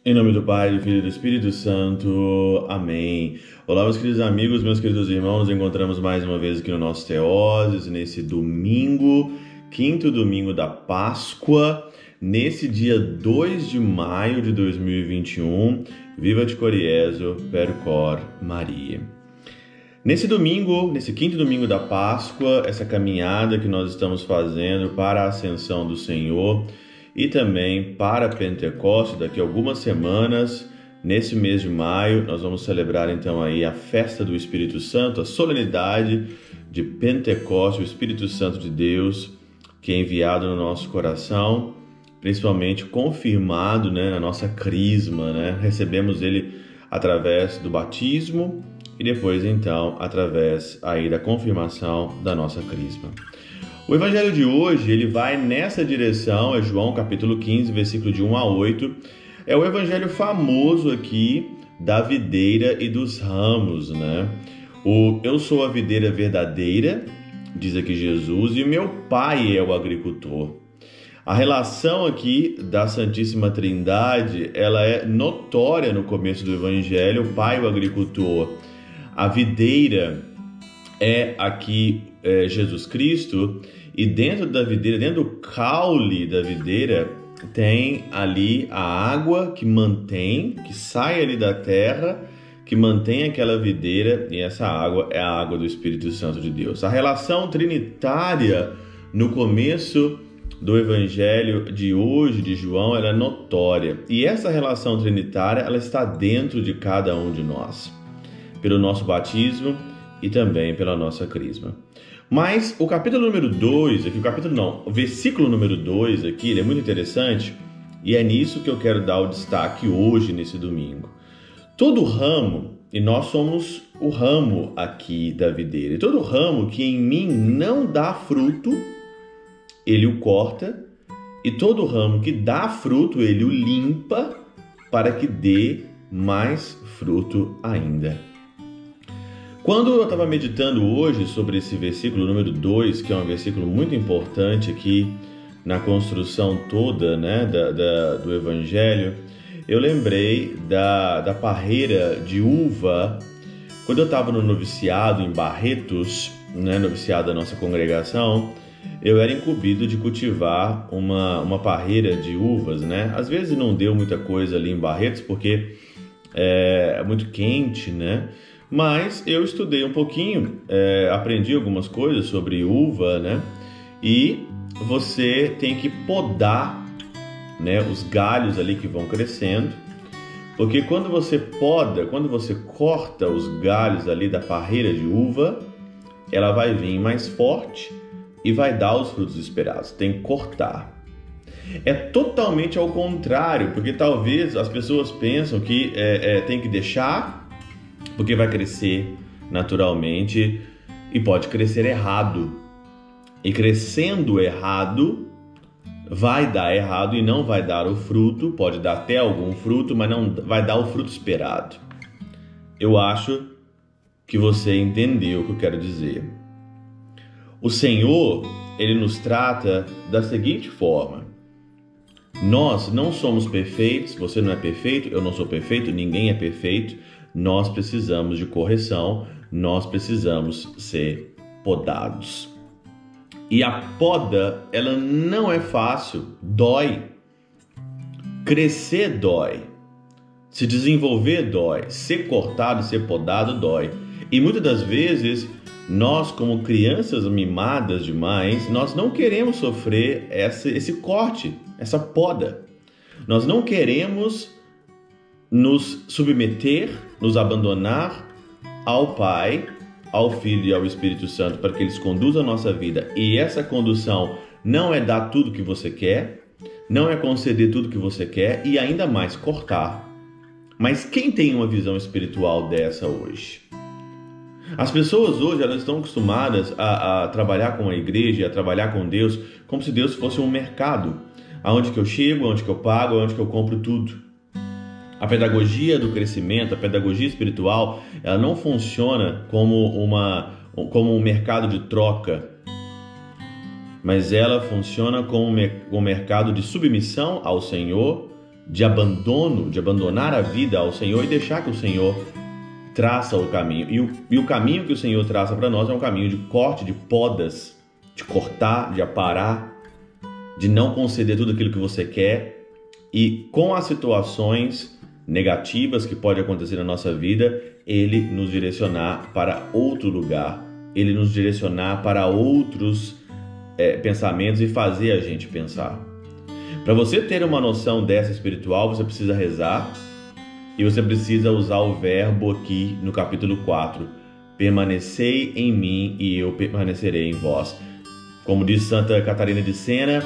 Em nome do Pai, do Filho e do Espírito Santo. Amém. Olá, meus queridos amigos, meus queridos irmãos. Nos encontramos mais uma vez aqui no nosso Teoses, nesse domingo, quinto domingo da Páscoa, nesse dia 2 de maio de 2021. Viva de Coriezo, Percor Maria. Nesse domingo, nesse quinto domingo da Páscoa, essa caminhada que nós estamos fazendo para a ascensão do Senhor e também para Pentecostes, daqui a algumas semanas, nesse mês de maio, nós vamos celebrar então aí a festa do Espírito Santo, a solenidade de Pentecostes, o Espírito Santo de Deus, que é enviado no nosso coração, principalmente confirmado, na nossa crisma, Recebemos ele através do batismo e depois então através aí da confirmação da nossa crisma. O evangelho de hoje, ele vai nessa direção, é João capítulo 15, versículo de 1 a 8. É o evangelho famoso aqui da videira e dos ramos, Eu sou a videira verdadeira, diz aqui Jesus, e meu Pai é o agricultor. A relação aqui da Santíssima Trindade, ela é notória no começo do evangelho, o Pai é o agricultor. A videira é aqui Jesus Cristo, e dentro da videira, dentro do caule da videira, tem ali a água que mantém, que sai ali da terra, que mantém aquela videira, e essa água é a água do Espírito Santo de Deus. A relação trinitária no começo do evangelho de hoje, de João, ela é notória. E essa relação trinitária, ela está dentro de cada um de nós, pelo nosso batismo e também pela nossa crisma. Mas o capítulo número 2, aqui, o versículo número 2 aqui, ele é muito interessante e é nisso que eu quero dar o destaque hoje, nesse domingo. Todo ramo, e nós somos o ramo aqui da videira, e todo ramo que em mim não dá fruto, ele o corta, e todo ramo que dá fruto, ele o limpa para que dê mais fruto ainda. Quando eu estava meditando hoje sobre esse versículo número 2, que é um versículo muito importante aqui na construção toda do Evangelho, eu lembrei da parreira de uva. Quando eu estava no noviciado em Barretos, noviciado da nossa congregação, eu era incumbido de cultivar uma parreira de uvas, Às vezes não deu muita coisa ali em Barretos, porque é muito quente, Mas eu estudei um pouquinho, aprendi algumas coisas sobre uva, E você tem que podar, os galhos ali que vão crescendo, porque quando você poda, quando você corta os galhos ali da parreira de uva, ela vai vir mais forte e vai dar os frutos esperados. Tem que cortar. É totalmente ao contrário, porque talvez as pessoas pensam que tem que deixar, porque vai crescer naturalmente e pode crescer errado. E crescendo errado, vai dar errado e não vai dar o fruto, pode dar até algum fruto, mas não vai dar o fruto esperado. Eu acho que você entendeu o que eu quero dizer. O Senhor, ele nos trata da seguinte forma: nós não somos perfeitos, você não é perfeito, eu não sou perfeito, ninguém é perfeito. Nós precisamos de correção, nós precisamos ser podados. E a poda, ela não é fácil, dói. Crescer dói. Se desenvolver dói. Ser cortado, ser podado dói. E muitas das vezes, nós como crianças mimadas demais, nós não queremos sofrer esse corte, essa poda. Nós não queremos nos submeter, nos abandonar ao Pai, ao Filho e ao Espírito Santo para que eles conduzam a nossa vida. E essa condução não é dar tudo que você quer, não é conceder tudo que você quer e ainda mais cortar. Mas quem tem uma visão espiritual dessa hoje? As pessoas hoje, elas estão acostumadas a trabalhar com a igreja, a trabalhar com Deus, como se Deus fosse um mercado, aonde que eu chego, aonde que eu pago, aonde que eu compro tudo. A pedagogia do crescimento, a pedagogia espiritual, ela não funciona como um mercado de troca, mas ela funciona como um mercado de submissão ao Senhor de abandono, de abandonar a vida ao Senhor e deixar que o Senhor traça o caminho. E o caminho que o Senhor traça para nós é um caminho de corte, de podas, de cortar, de aparar, de não conceder tudo aquilo que você quer. E com as situações negativas que podem acontecer na nossa vida, Ele nos direcionar para outro lugar, Ele nos direcionar para outros pensamentos e fazer a gente pensar. Para você ter uma noção dessa espiritual, você precisa rezar e você precisa usar o verbo aqui no capítulo 4. Permanecei em mim e eu permanecerei em vós. Como diz Santa Catarina de Sena,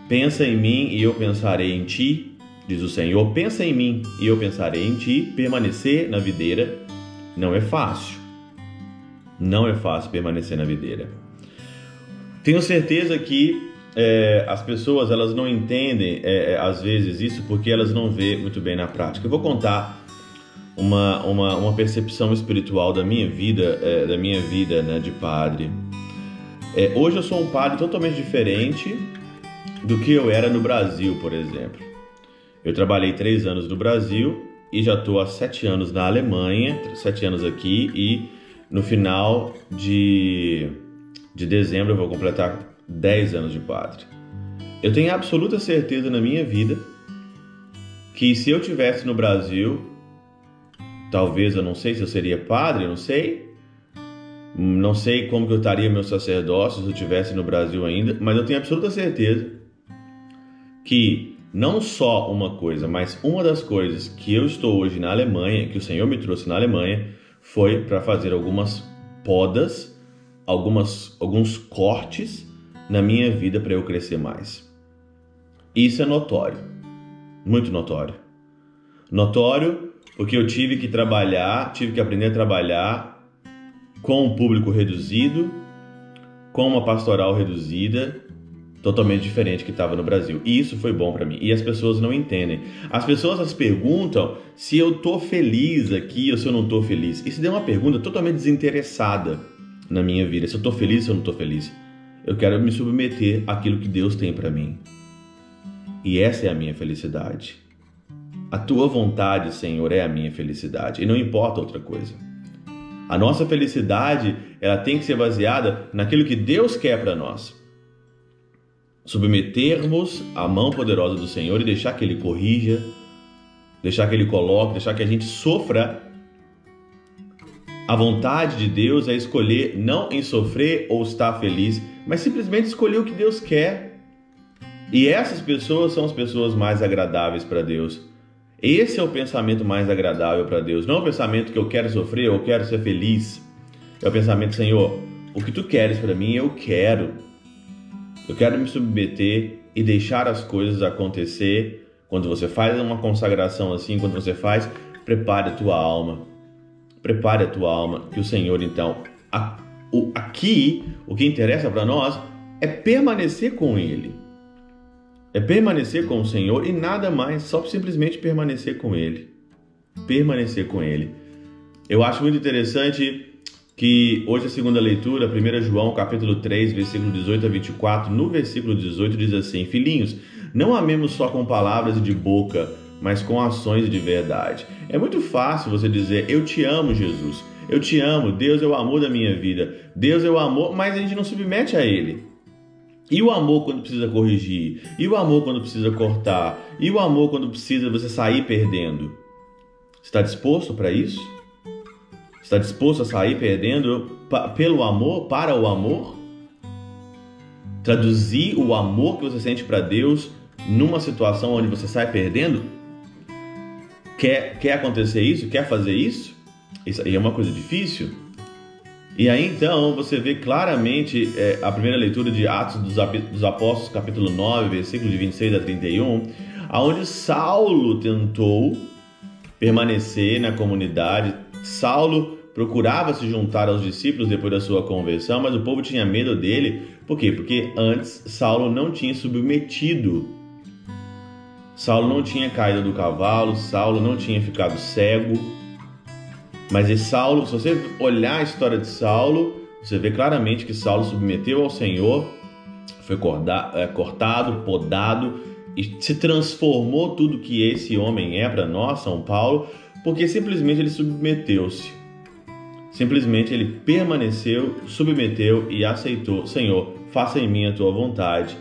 pensa em mim e eu pensarei em ti, diz o Senhor. Pensa em mim e eu pensarei em ti. Permanecer na videira não é fácil. Não é fácil permanecer na videira. Tenho certeza que as pessoas elas não entendem às vezes isso porque elas não vê muito bem na prática. Eu vou contar uma percepção espiritual da minha vida, né, de padre. Hoje eu sou um padre totalmente diferente do que eu era no Brasil, por exemplo. Eu trabalhei 3 anos no Brasil e já estou há 7 anos na Alemanha, 7 anos aqui, e no final de dezembro eu vou completar 10 anos de padre. Eu tenho absoluta certeza na minha vida que se eu tivesse no Brasil, talvez, eu não sei se eu seria padre, eu não sei como que eu estaria meu sacerdócio se eu estivesse no Brasil ainda, mas eu tenho absoluta certeza que não só uma coisa, mas uma das coisas que eu estou hoje na Alemanha, que o Senhor me trouxe na Alemanha, foi para fazer algumas podas, alguns cortes na minha vida para eu crescer mais. Isso é notório, muito notório. Notório porque eu tive que aprender a trabalhar com um público reduzido, com uma pastoral reduzida, totalmente diferente que estava no Brasil. E isso foi bom para mim. E as pessoas não entendem. As pessoas perguntam se eu tô feliz aqui ou se eu não tô feliz. Isso é uma pergunta totalmente desinteressada na minha vida. Se eu tô feliz ou se eu não tô feliz. Eu quero me submeter àquilo que Deus tem para mim. E essa é a minha felicidade. A tua vontade, Senhor, é a minha felicidade. E não importa outra coisa. A nossa felicidade, ela tem que ser baseada naquilo que Deus quer para nós. Submetermos a mão poderosa do Senhor e deixar que Ele corrija, deixar que Ele coloque, deixar que a gente sofra. A vontade de Deus é escolher não em sofrer ou estar feliz, mas simplesmente escolher o que Deus quer. E essas pessoas são as pessoas mais agradáveis para Deus. Esse é o pensamento mais agradável para Deus. Não é o pensamento que eu quero sofrer ou eu quero ser feliz. É o pensamento, Senhor, o que Tu queres para mim, eu quero. Eu quero me submeter e deixar as coisas acontecer. Quando você faz uma consagração assim, quando você faz, prepare a tua alma. Prepare a tua alma, que o Senhor, então, aqui, o que interessa para nós é permanecer com Ele. É permanecer com o Senhor e nada mais, só simplesmente permanecer com Ele. Permanecer com Ele. Eu acho muito interessante que hoje a segunda leitura, 1 João capítulo 3, versículo 18 a 24, no versículo 18 diz assim: Filhinhos, não amemos só com palavras de boca, mas com ações de verdade. É muito fácil você dizer, eu te amo, Jesus, eu te amo, Deus é o amor da minha vida, Deus é o amor, mas a gente não submete a Ele. E o amor quando precisa corrigir? E o amor quando precisa cortar? E o amor quando precisa você sair perdendo? Está disposto para isso? Está disposto a sair perdendo pelo amor, para o amor? Traduzir o amor que você sente para Deus numa situação onde você sai perdendo? Quer acontecer isso? Quer fazer isso? Isso aí é uma coisa difícil. E aí então você vê claramente a primeira leitura de Atos dos Apóstolos, capítulo 9, versículo de 26 a 31, onde Saulo tentou permanecer na comunidade. Saulo procurava se juntar aos discípulos depois da sua conversão, mas o povo tinha medo dele. Por quê? Porque antes Saulo não tinha submetido. Saulo não tinha caído do cavalo, Saulo não tinha ficado cego. Mas Saulo, se você olhar a história de Saulo, você vê claramente que Saulo submeteu ao Senhor, foi cortado, podado, e se transformou tudo que esse homem é para nós, São Paulo, porque simplesmente ele submeteu-se. Simplesmente ele permaneceu, submeteu e aceitou: Senhor, faça em mim a tua vontade.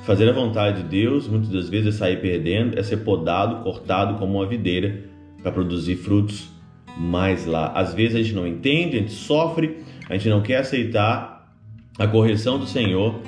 Fazer a vontade de Deus, muitas das vezes, é sair perdendo, é ser podado, cortado como uma videira para produzir frutos mais lá. Às vezes a gente não entende, a gente sofre, a gente não quer aceitar a correção do Senhor,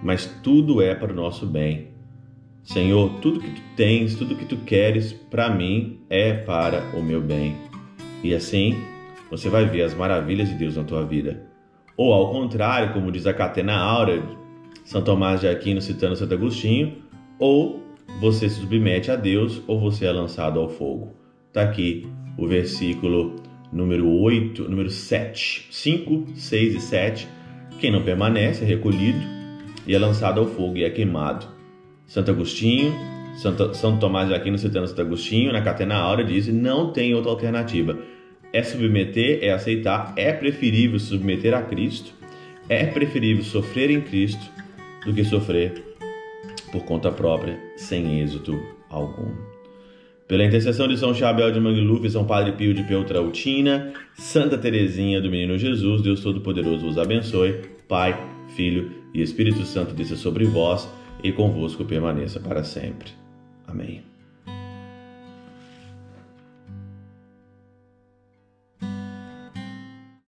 mas tudo é para o nosso bem. Senhor, tudo que tu tens, tudo que tu queres para mim é para o meu bem. E assim você vai ver as maravilhas de Deus na tua vida. Ou ao contrário, como diz a Catena Áurea, São Tomás de Aquino citando Santo Agostinho, ou você se submete a Deus ou você é lançado ao fogo. Está aqui o versículo número 7, 5, 6 e 7. Quem não permanece é recolhido e é lançado ao fogo e é queimado. Santo Agostinho, São Tomás de Aquino citando Santo Agostinho, na Catena Áurea diz: não tem outra alternativa. É submeter, é aceitar, é preferível submeter a Cristo, é preferível sofrer em Cristo do que sofrer por conta própria, sem êxito algum. Pela intercessão de São Chabel de Mangluf e São Padre Pio de Peltrautina, Santa Teresinha do Menino Jesus, Deus Todo-Poderoso vos abençoe, Pai, Filho e Espírito Santo desça sobre vós e convosco permaneça para sempre. Amém.